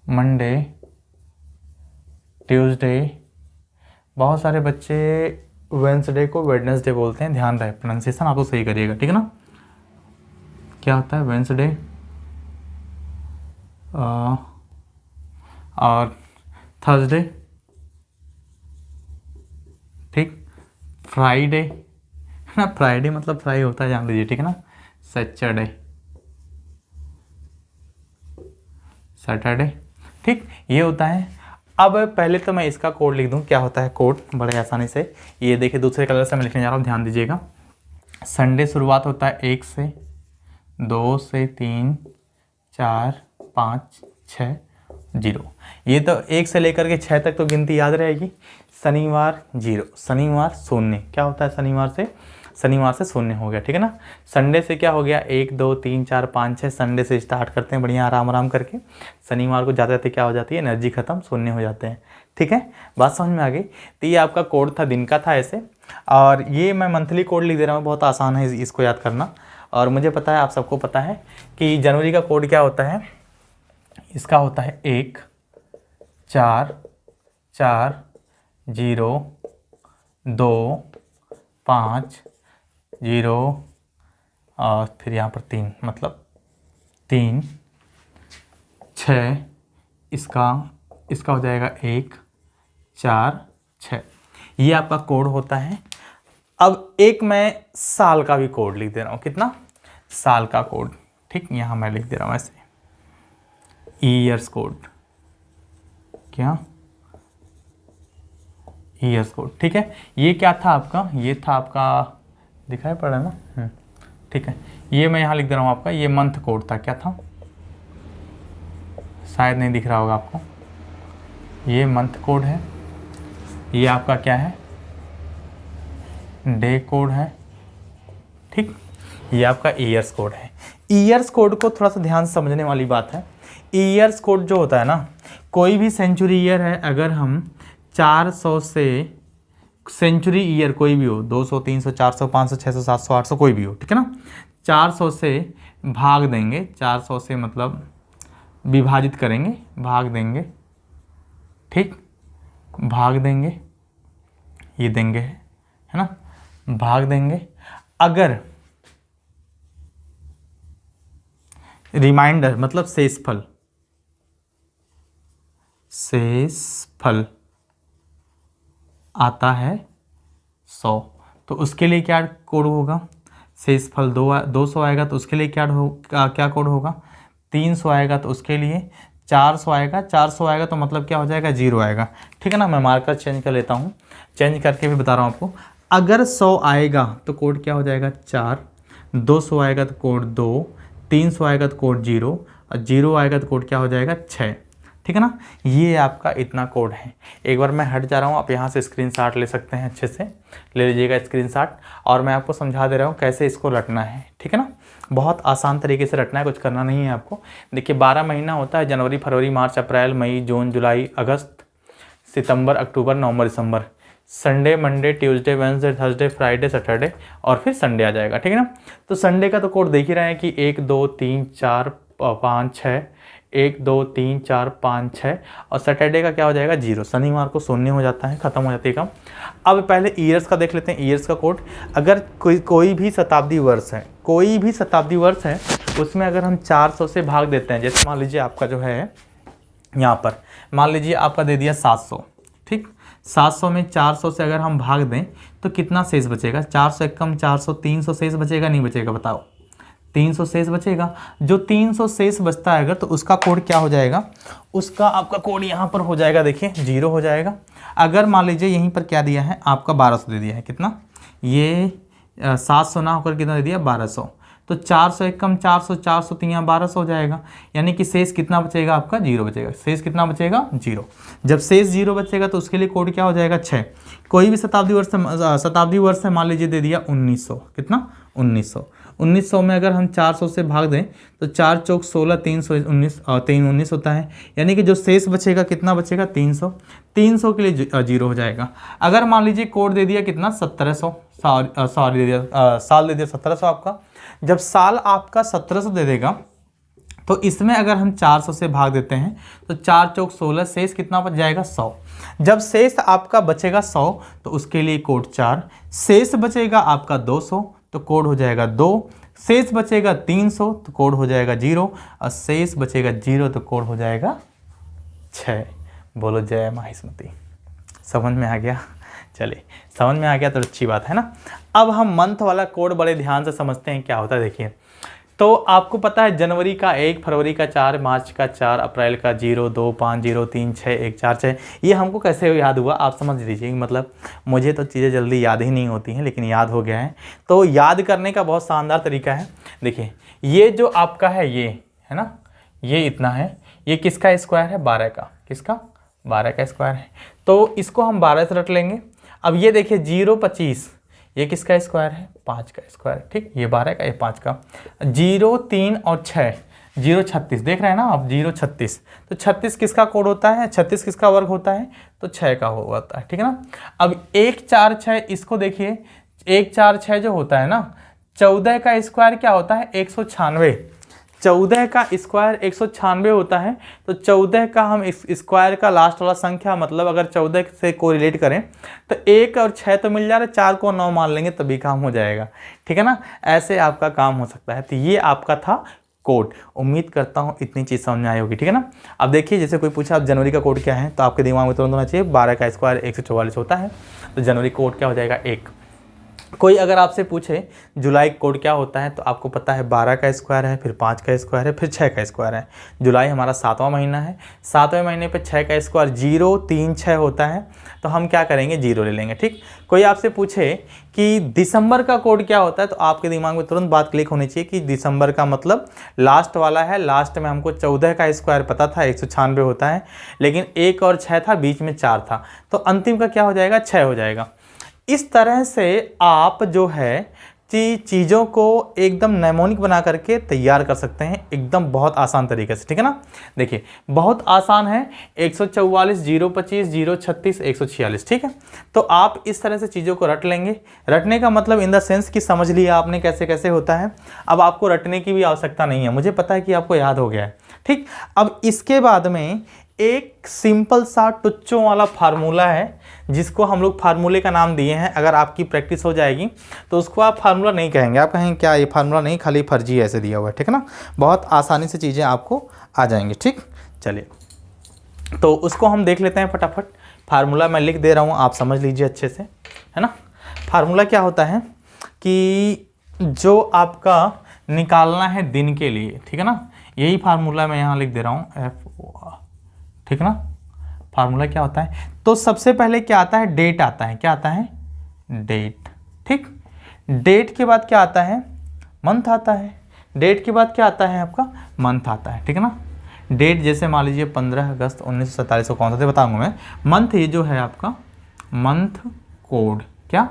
मंडे, ट्यूसडे। बहुत सारे बच्चे वेंसडे को वेडनेसडे बोलते हैं, ध्यान रहे प्रोनाउंसिएशन आप तो सही करिएगा। ठीक है ना, क्या होता है वेंसडे और थर्सडे, ठीक, फ्राइडे ना, फ्राइडे मतलब फ्राई होता है, जान लीजिए। ठीक है ना, सैटरडे, सैटरडे, ठीक, ये होता है। अब पहले तो मैं इसका कोड लिख दूं, क्या होता है कोड, बड़े आसानी से। ये देखिए दूसरे कलर से मैं लिखने जा रहा हूँ, ध्यान दीजिएगा। संडे शुरुआत होता है 1 से, 2 से, 3 4 5 6 0। ये तो 1 से लेकर के 6 तक तो गिनती याद रहेगी। शनिवार 0, शनिवार शून्य, क्या होता है शनिवार से, शनिवार से शून्य हो गया। ठीक है ना, संडे से क्या हो गया, 1 2 3 4 5 6, संडे से स्टार्ट करते हैं बढ़िया आराम आराम करके। शनिवार को जाते जाते क्या हो जाती है, एनर्जी खत्म, शून्य हो जाते हैं। ठीक है, बात समझ में आ गई। तो ये आपका कोड था, दिन का था ऐसे। और ये मैं मंथली कोड लिख दे रहा हूँ, बहुत आसान है इसको याद करना। और मुझे पता है आप सबको पता है कि जनवरी का कोड क्या होता है। इसका होता है 1 4 4 0 2 5 0 और फिर यहाँ पर 3, मतलब 3 6, इसका इसका हो जाएगा 1 4 6। ये आपका कोड होता है। अब एक मैं साल का भी कोड लिख दे रहा हूँ। कितना? साल का कोड। ठीक, यहाँ मैं लिख दे रहा हूँ ऐसे, ईयर्स कोड। क्या? Years code. ठीक है, ये क्या था आपका? ये था आपका, दिखाई पड़ रहा है ना? ठीक है, ये मैं यहाँ लिख दे रहा हूँ आपका, ये मंथ कोड था। क्या था? शायद नहीं दिख रहा होगा आपको। ये मंथ कोड है। ये आपका क्या है? डे कोड है। ठीक, ये आपका ईयर्स कोड है। ईयर्स कोड को थोड़ा सा ध्यान से समझने वाली बात है। ईयर्स कोड जो होता है ना, कोई भी सेंचुरी ईयर है, अगर हम 400 से, सेंचुरी ईयर कोई भी हो, 200 300 400 500 600 700 800 कोई भी हो, ठीक है ना, 400 से भाग देंगे, 400 से मतलब विभाजित करेंगे, भाग देंगे। ठीक, भाग देंगे, ये देंगे है ना, भाग देंगे। अगर रिमाइंडर मतलब शेषफल, शेषफल आता है 100, तो उसके लिए क्या कोड होगा? शेषफल 200 आएगा तो उसके लिए क्या कोड होगा? 300 आएगा तो उसके लिए 400 आएगा। 400 आएगा तो मतलब क्या हो जाएगा? 0 आएगा। ठीक है ना, मैं मार्कर चेंज कर लेता हूँ, चेंज करके भी बता रहा हूँ आपको। अगर 100 आएगा तो कोड क्या हो जाएगा? 4, 200 आएगा तो कोड 2, 300 आएगा तो कोड 0, और 0 आएगा तो कोड क्या हो जाएगा? 6। ठीक है ना, ये आपका इतना कोड है। एक बार मैं हट जा रहा हूँ, आप यहाँ से स्क्रीनशॉट ले सकते हैं, अच्छे से ले लीजिएगा स्क्रीनशॉट, और मैं आपको समझा दे रहा हूँ कैसे इसको रटना है। ठीक है ना, बहुत आसान तरीके से रटना है, कुछ करना नहीं है आपको। देखिए 12 महीना होता है, जनवरी फरवरी मार्च अप्रैल मई जून जुलाई अगस्त सितंबर अक्टूबर नवंबर दिसंबर। Sunday Monday Tuesday Wednesday Thursday Friday Saturday और फिर संडे आ जाएगा। ठीक है ना, तो संडे का तो कोड देख ही रहे हैं कि 1 2 3 4 5 6, 1 2 3 4 5 6, और सैटरडे का क्या हो जाएगा? 0। शनिवार को शून्य हो जाता है, खत्म हो जाती है काम। अब पहले ईयर्स का देख लेते हैं, ईयर्स का कोड। अगर कोई भी शताब्दी वर्ष है, कोई भी शताब्दी वर्ष है, उसमें अगर हम 400 से भाग देते हैं, जैसे मान लीजिए आपका जो है यहाँ पर, मान लीजिए आपका दे दिया 700। ठीक, 700 में 400 से अगर हम भाग दें तो कितना शेष बचेगा? 400 कम 400, 300 शेष बचेगा नहीं बचेगा? बताओ, 300 शेष बचेगा। जो 300 शेष बचता है अगर, तो उसका कोड क्या हो जाएगा? उसका आपका कोड यहाँ पर हो जाएगा, देखिए 0 हो जाएगा। अगर मान लीजिए यहीं पर क्या दिया है आपका? 1200 दे दिया है। कितना? ये 700 ना होकर कितना दे दिया? 1200। तो 400 कम 400, 400 3 यहाँ 1200 हो जाएगा, यानी कि शेष कितना बचेगा आपका? 0 बचेगा। शेष कितना बचेगा? 0। जब शेष 0 बचेगा तो उसके लिए कोड क्या हो जाएगा? 6। कोई भी शताब्दी वर्ष से मान लीजिए दे दिया 1900। कितना? 1900। 1900 में अगर हम 400 से भाग दें तो 4 चौक 16, 319 और 3 19 होता है, यानी कि जो शेष बचेगा कितना बचेगा? 300। 300 के लिए 0 हो जाएगा। अगर मान लीजिए कोड दे दिया कितना? 1700, सॉरी दे दिया, साल दे दिया 1700 आपका। जब साल आपका 1700 दे देगा तो इसमें अगर हम 400 से भाग देते हैं तो 4 चौक 16, शेष कितना बच जाएगा? 100। जब शेष आपका बचेगा 100 तो उसके लिए कोड 4। शेष बचेगा आपका 200 तो कोड हो जाएगा 2। शेष बचेगा 300 तो कोड हो जाएगा 0, और शेष बचेगा 0 तो कोड हो जाएगा 6। बोलो जय माहिष्मती। समझ में आ गया? चलिए, समझ में आ गया तो अच्छी बात है ना। अब हम मंथ वाला कोड बड़े ध्यान से समझते हैं क्या होता है। देखिए, तो आपको पता है जनवरी का 1, फरवरी का 4, मार्च का 4, अप्रैल का 0 2 5 0 3 6 1 4 6। ये हमको कैसे याद हुआ आप समझ लीजिए, मतलब मुझे तो चीज़ें जल्दी याद ही नहीं होती हैं, लेकिन याद हो गया है। तो याद करने का बहुत शानदार तरीका है। देखिए, ये जो आपका है, ये है ना, ये इतना है, ये किसका स्क्वायर है? 12 का। किसका? 12 का स्क्वायर है, तो इसको हम 12 से रट लेंगे। अब ये देखिए 0 25, ये किसका स्क्वायर है? 5 का स्क्वायर। ठीक, ये 12 का, ये 5 का। 0 3 और 6, 0 36, देख रहे हैं ना आप? 0 36, तो 36 किसका कोड होता है? 36 किसका वर्ग होता है? तो 6 का होता है। ठीक है ना। अब 1 4 6, इसको देखिए, 1 4 6 जो होता है ना, 14 का स्क्वायर क्या होता है? 196। 14 का स्क्वायर 196 होता है, तो 14 का हम इस स्क्वायर का लास्ट वाला संख्या, मतलब अगर 14 से कोरिलेट करें तो 1 और 6 तो मिल जा रहा है, 4 को 9 मान लेंगे तभी काम हो जाएगा। ठीक है ना, ऐसे आपका काम हो सकता है। तो ये आपका था कोड। उम्मीद करता हूँ इतनी चीज़ समझ में आई होगी, ठीक है ना। अब देखिए जैसे कोई पूछा अब जनवरी का कोड क्या है, तो आपके दिमाग में तुरंत होना चाहिए 12 का स्क्वायर 144 होता है, तो जनवरी कोड क्या हो जाएगा 1। कोई अगर आपसे पूछे जुलाई कोड क्या होता है, तो आपको पता है 12 का स्क्वायर है, फिर 5 का स्क्वायर है, फिर 6 का स्क्वायर है। जुलाई हमारा 7वां महीना है, 7वें महीने पे 6 का स्क्वायर 0 3 6 होता है, तो हम क्या करेंगे 0 ले लेंगे, ठीक। कोई आपसे पूछे कि दिसंबर का कोड क्या होता है, तो आपके दिमाग में तुरंत बात क्लिक होनी चाहिए कि दिसंबर का मतलब लास्ट वाला है। लास्ट में हमको 14 का स्क्वायर पता था 196 होता है, लेकिन 1 और 6 था, बीच में 4 था, तो अंतिम का क्या हो जाएगा 6 हो जाएगा। इस तरह से आप जो है चीज़ों को एकदम नेमोनिक बना करके तैयार कर सकते हैं, एकदम बहुत आसान तरीके से, ठीक है ना। देखिए बहुत आसान है, 144 025 036 146, ठीक है। तो आप इस तरह से चीज़ों को रट लेंगे। रटने का मतलब इन द सेंस कि समझ लिया आपने कैसे कैसे होता है, अब आपको रटने की भी आवश्यकता नहीं है, मुझे पता है कि आपको याद हो गया है, ठीक। अब इसके बाद में एक सिंपल सा टुच्चों वाला फार्मूला है, जिसको हम लोग फार्मूले का नाम दिए हैं। अगर आपकी प्रैक्टिस हो जाएगी तो उसको आप फार्मूला नहीं कहेंगे, आप कहेंगे क्या ये फार्मूला नहीं, खाली फर्जी ऐसे दिया हुआ है, ठीक है ना। बहुत आसानी से चीज़ें आपको आ जाएंगी, ठीक। चलिए तो उसको हम देख लेते हैं फटाफट। फार्मूला मैं लिख दे रहा हूँ, आप समझ लीजिए अच्छे से, है ना। फार्मूला क्या होता है कि जो आपका निकालना है दिन के लिए, ठीक है ना, यही फार्मूला मैं यहाँ लिख दे रहा हूँ FOR, ठीक है ना। फार्मूला क्या होता है, तो सबसे पहले क्या आता है डेट आता है, क्या आता है डेट, ठीक। डेट के बाद क्या आता है मंथ आता है, डेट के बाद क्या आता है आपका मंथ आता है, ठीक है ना। डेट जैसे मान लीजिए 15 अगस्त 1947 को कौन सा थे बताऊंगा मैं। मंथ ये जो है आपका मंथ कोड, क्या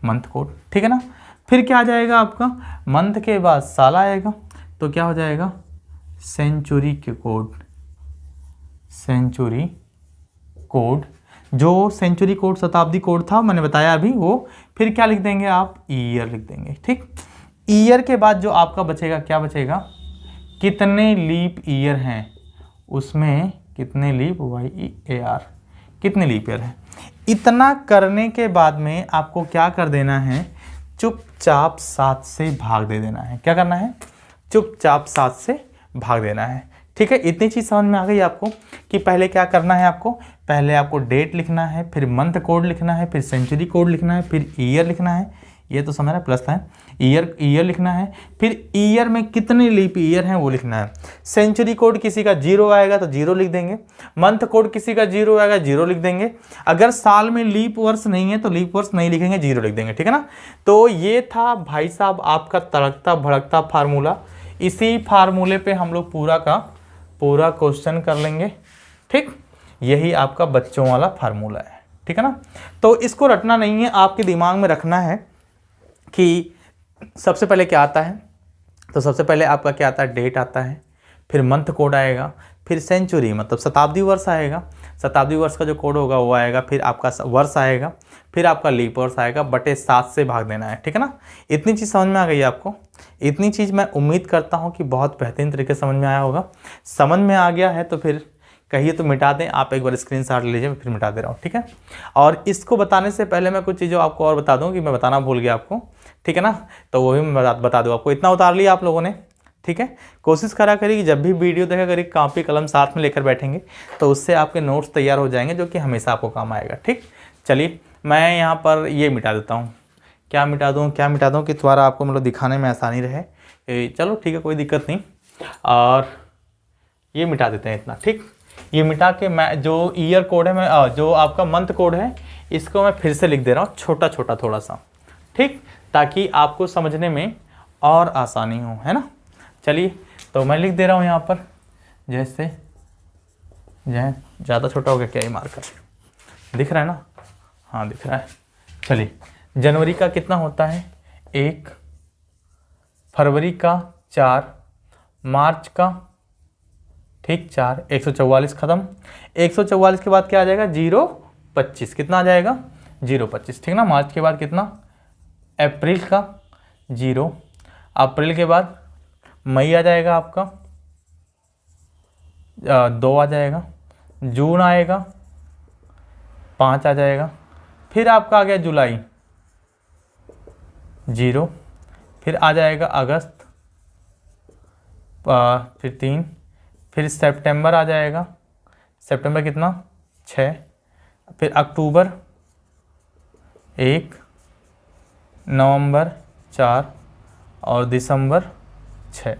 मंथ कोड, ठीक है ना। फिर क्या आ जाएगा आपका मंथ के बाद साल आएगा, तो क्या हो जाएगा सेंचुरी के कोड, सेंचुरी कोड। जो सेंचुरी कोड शताब्दी कोड था मैंने बताया अभी वो, फिर क्या लिख देंगे आप ईयर लिख देंगे, ठीक। ईयर के बाद जो आपका बचेगा क्या बचेगा, कितने लीप ईयर हैं उसमें, कितने लीप YEAR, कितने लीप ईयर हैं। इतना करने के बाद में आपको क्या कर देना है, चुपचाप 7 से भाग दे देना है। क्या करना है, चुपचाप 7 से भाग देना है, ठीक है। इतनी चीज़ समझ में आ गई आपको कि पहले क्या करना है आपको, पहले आपको डेट लिखना है, फिर मंथ कोड लिखना है, फिर सेंचुरी कोड लिखना है, फिर ईयर लिखना है, ये तो समझ रहा है प्लस था, ईयर लिखना है, फिर ईयर में कितने लीप ईयर हैं वो लिखना है। सेंचुरी कोड किसी का 0 आएगा तो 0 लिख देंगे, मंथ कोड किसी का 0 आएगा 0 लिख देंगे, अगर साल में लीप वर्ष नहीं है तो लीप वर्ष नहीं लिखेंगे 0 लिख देंगे, ठीक है ना। तो ये था भाई साहब आपका तड़कता भड़कता फार्मूला। इसी फार्मूले पे हम लोग पूरा का पूरा क्वेश्चन कर लेंगे, ठीक। यही आपका बच्चों वाला फार्मूला है, ठीक है ना। तो इसको रटना नहीं है, आपके दिमाग में रखना है कि सबसे पहले क्या आता है, तो सबसे पहले आपका क्या आता है डेट आता है, फिर मंथ कोड आएगा, फिर सेंचुरी मतलब शताब्दी वर्ष आएगा, शताब्दी वर्ष का जो कोड होगा वो आएगा, फिर आपका वर्ष आएगा, फिर आपका लीप वर्ष आएगा, बटे 7 से भाग देना है, ठीक है ना। इतनी चीज़ समझ में आ गई आपको। इतनी चीज़ मैं उम्मीद करता हूँ कि बहुत बेहतरीन तरीके से समझ में आया होगा। समझ में आ गया है तो फिर कहिए तो मिटा दें, आप एक बार स्क्रीनशॉट ले लीजिए, फिर मिटा दे रहा हूँ, ठीक है। और इसको बताने से पहले मैं कुछ चीज़ों आपको और बता दूँ कि मैं बताना भूल गया आपको, ठीक है ना, तो वो भी मैं बता दूँ आपको। इतना उतार लिया आप लोगों ने, ठीक है। कोशिश करा करिए कि जब भी वीडियो देखा करिए कापी कलम साथ में लेकर बैठेंगे, तो उससे आपके नोट्स तैयार हो जाएंगे, जो कि हमेशा आपको काम आएगा, ठीक। चलिए मैं यहाँ पर ये मिटा देता हूँ, क्या मिटा दूँ कि थोड़ा आपको मतलब दिखाने में आसानी रहे। चलो ठीक है, कोई दिक्कत नहीं, और ये मिटा देते हैं इतना, ठीक। ये मिटा के मैं जो ईयर कोड है, मैं जो आपका मंथ कोड है इसको मैं फिर से लिख दे रहा हूँ छोटा छोटा थोड़ा सा, ठीक, ताकि आपको समझने में और आसानी हो, है ना। चलिए तो मैं लिख दे रहा हूँ यहाँ पर, जैसे ज़्यादा छोटा हो गया क्या, ये मार्कर दिख रहा है ना, हाँ दिख रहा है। चलिए जनवरी का कितना होता है 1, फरवरी का 4, मार्च का ठीक 4, 144 ख़त्म। 144 के बाद क्या आ जाएगा 025, कितना आ जाएगा 025, ठीक ना। मार्च के बाद कितना, अप्रैल का 0, अप्रैल के बाद मई आ जाएगा आपका 2 आ जाएगा, जून आएगा 5 आ जाएगा, फिर आपका आ गया जुलाई 0, फिर आ जाएगा अगस्त फिर 3, फिर सितंबर आ जाएगा, सितंबर कितना 6, फिर अक्टूबर 1, नवंबर 4 और दिसंबर 6।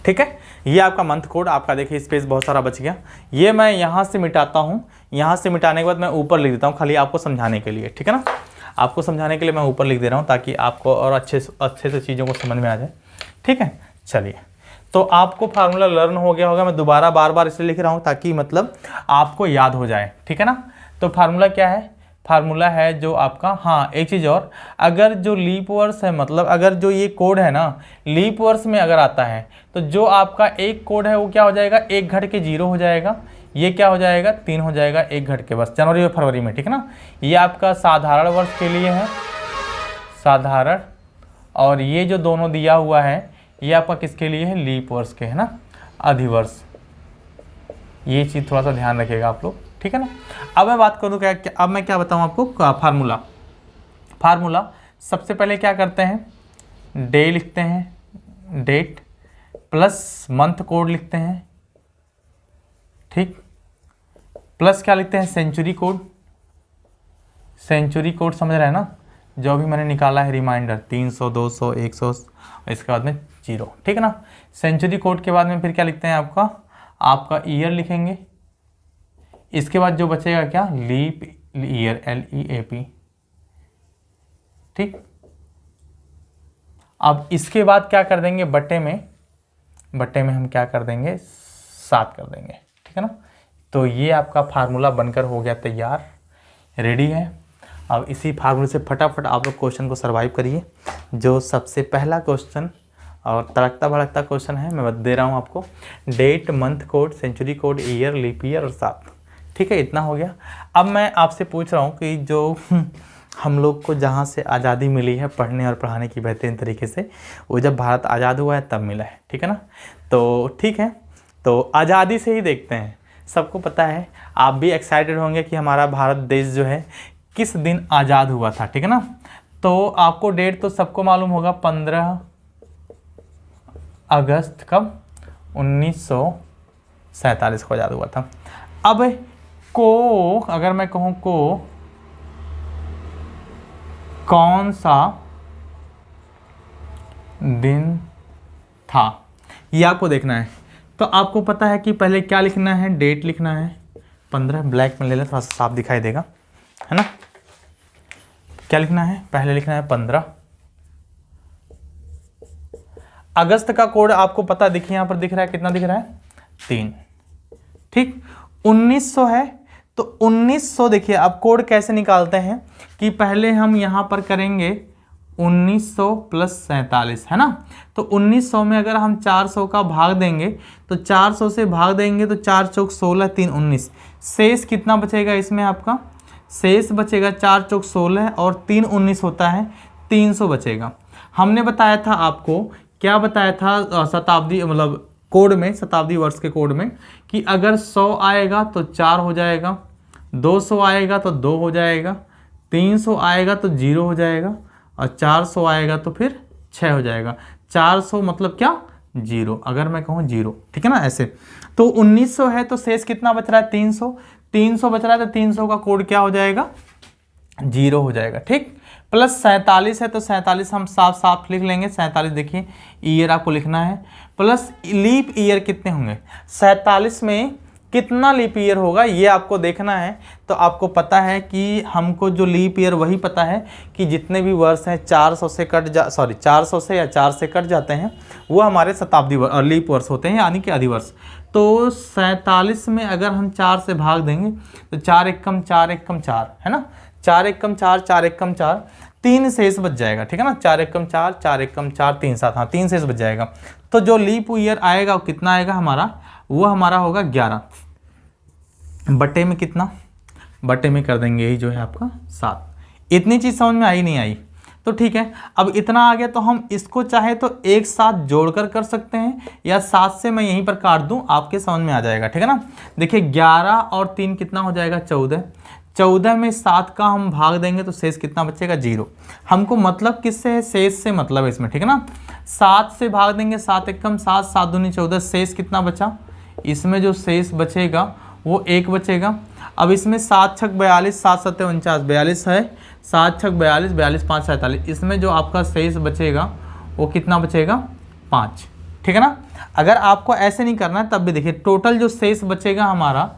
ठीक है, ये आपका मंथ कोड। आपका देखिए स्पेस बहुत सारा बच गया, ये मैं यहाँ से मिटाता हूँ, यहाँ से मिटाने के बाद मैं ऊपर लिख देता हूँ खाली आपको समझाने के लिए। ठीक है ना, आपको समझाने के लिए मैं ऊपर लिख दे रहा हूँ ताकि आपको और अच्छे से चीज़ों को समझ में आ जाए। ठीक है, चलिए, तो आपको फार्मूला लर्न हो गया होगा। मैं दोबारा बार बार इसलिए लिख रहा हूँ ताकि मतलब आपको याद हो जाए। ठीक है ना, तो फार्मूला क्या है, फार्मूला है जो आपका, हाँ एक चीज़ और, अगर जो लीप वर्ष है, मतलब अगर जो ये कोड है ना लीप वर्ष में अगर आता है तो जो आपका एक कोड है वो क्या हो जाएगा, 1 घट के 0 हो जाएगा, ये क्या हो जाएगा 3 हो जाएगा, 1 घट के बस जनवरी और फरवरी में। ठीक है ना, ये आपका साधारण वर्ष के लिए है, साधारण, और ये जो दोनों दिया हुआ है ये आपका किसके लिए है, लीप वर्ष के, है ना, अधिवर्ष। ये चीज़ थोड़ा सा ध्यान रखिएगा आप लोग। ठीक है ना, अब मैं बात करूँ क्या, अब मैं क्या बताऊँ आपको, फार्मूला सबसे पहले क्या करते हैं, डे लिखते हैं, डेट प्लस मंथ कोड लिखते हैं, ठीक, प्लस क्या लिखते हैं, सेंचुरी कोड। सेंचुरी कोड समझ रहे हैं ना, जो भी मैंने निकाला है रिमाइंडर, 300 200 100, इसके बाद में 0। ठीक है ना, सेंचुरी कोड के बाद में फिर क्या लिखते हैं, आपका ईयर लिखेंगे, इसके बाद जो बचेगा क्या, लीप ईयर, LEAP। ठीक, अब इसके बाद क्या कर देंगे, बट्टे में हम क्या कर देंगे, 7 कर देंगे। ठीक है ना, तो ये आपका फार्मूला बनकर हो गया तैयार, रेडी है। अब इसी फार्मूले से फटाफट आप लोग क्वेश्चन को सर्वाइव करिए। जो सबसे पहला क्वेश्चन और तड़कता भड़कता क्वेश्चन है, मैं दे रहा हूँ आपको, date, month code, century code, year, leap year और 7। ठीक है, इतना हो गया। अब मैं आपसे पूछ रहा हूँ कि जो हम लोग को जहाँ से आज़ादी मिली है पढ़ने और पढ़ाने की बेहतरीन तरीके से, वो जब भारत आज़ाद हुआ है तब मिला है। ठीक है ना, तो ठीक है, तो आज़ादी से ही देखते हैं। सबको पता है, आप भी एक्साइटेड होंगे कि हमारा भारत देश जो है किस दिन आज़ाद हुआ था। ठीक है ना, तो आपको डेट तो सबको मालूम होगा, 15 अगस्त कब, 1947 को आज़ाद हुआ था। अब को अगर मैं कहूँ को कौन सा दिन था, ये आपको देखना है। तो आपको पता है कि पहले क्या लिखना है, डेट लिखना है, 15, ब्लैक में ले लें थोड़ा सा साफ दिखाई देगा, है ना। क्या लिखना है, पहले लिखना है 15 अगस्त का कोड आपको पता, देखिए यहाँ पर दिख रहा है, कितना दिख रहा है, 3। ठीक, 1900 है तो 1900, देखिए अब कोड कैसे निकालते हैं कि पहले हम यहाँ पर करेंगे 1900 प्लस 47, है ना। तो 1900 में अगर हम 400 का भाग देंगे तो 400 से भाग देंगे तो 4 चौक 16, 3 19, शेष कितना बचेगा इसमें, आपका शेष बचेगा 4 चौक 16 और 3 19 होता है, 300 बचेगा। हमने बताया था आपको, क्या बताया था, शताब्दी मतलब कोड में, शताब्दी वर्ष के कोड में, कि अगर 100 आएगा तो 4 हो जाएगा, 200 आएगा तो 2 हो जाएगा, 300 आएगा तो 0 हो जाएगा और 400 आएगा तो फिर 6 हो जाएगा। 400 मतलब क्या, 0, अगर मैं कहूँ 0। ठीक है ना, ऐसे। तो 1900 है तो शेष कितना बच रहा है, 300, 300 बच रहा है तो 300 का कोड क्या हो जाएगा, 0 हो जाएगा। ठीक, प्लस 47 है तो 47 हम साफ साफ लिख लेंगे, 47 देखिए ईयर आपको लिखना है, प्लस लीप ईयर कितने होंगे, 47 में कितना लीप ईयर होगा ये आपको देखना है। तो आपको पता है कि हमको जो लीप ईयर वही पता है कि जितने भी वर्ष हैं 400 से कट 400 से या 4 से कट जाते हैं वो हमारे शताब्दी लीप वर्ष होते हैं, यानी कि अधिवर्ष। तो 47 में अगर हम 4 से भाग देंगे तो 4 एकम 4 एकम 4, है ना, 4 एकम 4 4 एकम 4, 3 शेष बच जाएगा। ठीक है ना, 4 एकम 4 4 एकम 4 3 7, हाँ 3 शेष बच जाएगा। तो जो लीप ईयर आएगा वो कितना आएगा हमारा, वो हमारा होगा 11, बटे में कितना, बटे में कर देंगे यही जो है आपका 7। इतनी चीज़ समझ में आई नहीं आई, तो ठीक है। अब इतना आ गया तो हम इसको चाहे तो एक साथ जोड़कर कर सकते हैं या 7 से मैं यहीं पर काट दूं, आपके समझ में आ जाएगा। ठीक है ना, देखिए 11 और 3 कितना हो जाएगा, 14, 14 में 7 का हम भाग देंगे तो शेष कितना बचेगा, 0। हमको मतलब किससे है, शेष से मतलब है इसमें। ठीक है ना, 7 से भाग देंगे, 7 एकम 7, 7 दूनी 14, शेष कितना बचा, इसमें जो शेष बचेगा वो 1 बचेगा। अब इसमें 7 छक 42, 7 सत्ते 49, 42 है, 7 छक 42, 42 5 47, इसमें जो आपका शेष बचेगा वो कितना बचेगा, 5। ठीक है ना। अगर आपको ऐसे नहीं करना है तब भी देखिए टोटल जो शेष बचेगा हमारा,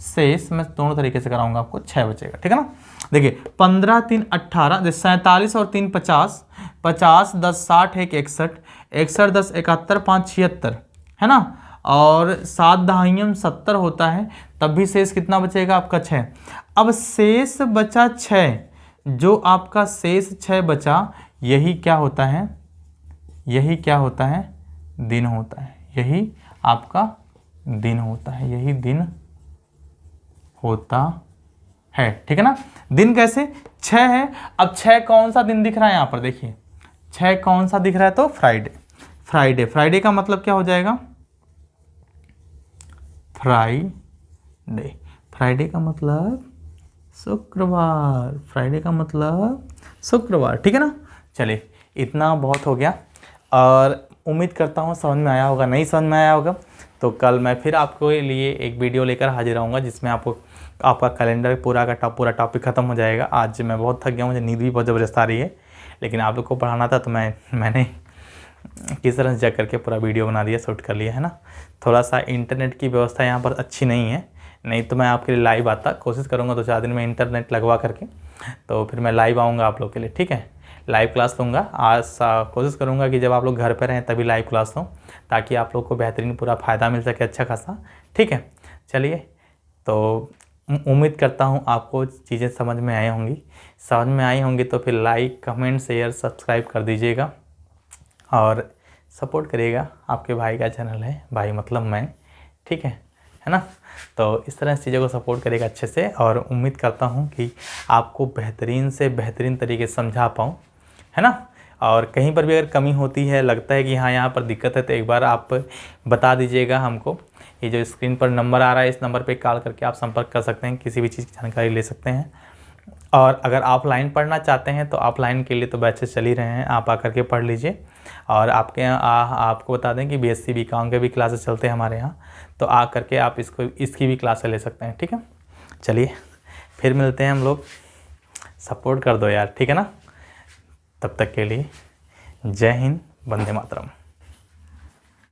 शेष मैं दोनों तरीके से कराऊंगा आपको, 6 बचेगा। ठीक है ना। देखिए 15 3 18, 47 और 3 50, 50 10 60 1 61, 61 10 71 5 76, है ना। और 7 दहाइयम 70 होता है, तब भी शेष कितना बचेगा आपका, 6। अब शेष बचा 6, जो आपका शेष 6 बचा, यही क्या होता है, यही क्या होता है, दिन होता है। यही आपका दिन होता है, यही दिन होता है। ठीक है ना। दिन कैसे, 6 है। अब 6 कौन सा दिन दिख रहा है यहाँ पर, देखिए 6 कौन सा दिख रहा है, तो फ्राइडे। फ्राइडे, फ्राइडे का मतलब क्या हो जाएगा, फ्राइडे, फ्राइडे का मतलब शुक्रवार, फ्राइडे का मतलब शुक्रवार। ठीक है ना। चलिए इतना बहुत हो गया, और उम्मीद करता हूँ समझ में आया होगा। नहीं समझ में आया होगा तो कल मैं फिर आपको लिए एक वीडियो लेकर हाजिर रहूँगा, जिसमें आपको आपका कैलेंडर पूरा का पूरा टॉपिक ख़त्म हो जाएगा। आज मैं बहुत थक गया, मुझे नींद भी बहुत ज़बरदस्त आ रही है, लेकिन आप लोग को पढ़ाना था तो मैंने किस तरह से जा करके पूरा वीडियो बना दिया, शूट कर लिया, है ना। थोड़ा सा इंटरनेट की व्यवस्था यहाँ पर अच्छी नहीं है, नहीं तो मैं आपके लिए लाइव आता, कोशिश करूँगा 2-4 दिन में इंटरनेट लगवा करके, तो फिर मैं लाइव आऊँगा आप लोग के लिए। ठीक है, लाइव क्लास लूँगा। आज कोशिश करूँगा कि जब आप लोग घर पर रहें तभी लाइव क्लास लूँ, ताकि आप लोग को बेहतरीन पूरा फ़ायदा मिल सके, अच्छा खासा। ठीक है, चलिए, तो उम्मीद करता हूँ आपको चीज़ें समझ में आई होंगी। समझ में आई होंगी तो फिर लाइक कमेंट शेयर सब्सक्राइब कर दीजिएगा और सपोर्ट करिएगा। आपके भाई का चैनल है, भाई मतलब मैं। ठीक है ना। तो इस तरह चीज़ों को सपोर्ट करिएगा अच्छे से, और उम्मीद करता हूँ कि आपको बेहतरीन से बेहतरीन तरीके से समझा पाऊँ, है ना। और कहीं पर भी अगर कमी होती है, लगता है कि हाँ यहाँ पर दिक्कत है, तो एक बार आप बता दीजिएगा हमको। ये जो स्क्रीन पर नंबर आ रहा है, इस नंबर पे कॉल करके आप संपर्क कर सकते हैं, किसी भी चीज़ की जानकारी ले सकते हैं। और अगर ऑफलाइन पढ़ना चाहते हैं तो ऑफलाइन के लिए तो बैचेस चल ही रहे हैं, आप आकर के पढ़ लीजिए। और आपके यहाँ आपको बता दें कि BSc BCom के भी क्लासेस चलते हैं हमारे यहाँ, तो आ करके आप इसकी भी क्लासें ले सकते हैं। ठीक है, चलिए फिर मिलते हैं हम लोग। सपोर्ट कर दो यार, ठीक है ना। तब तक के लिए जय हिंद, वंदे मातरम।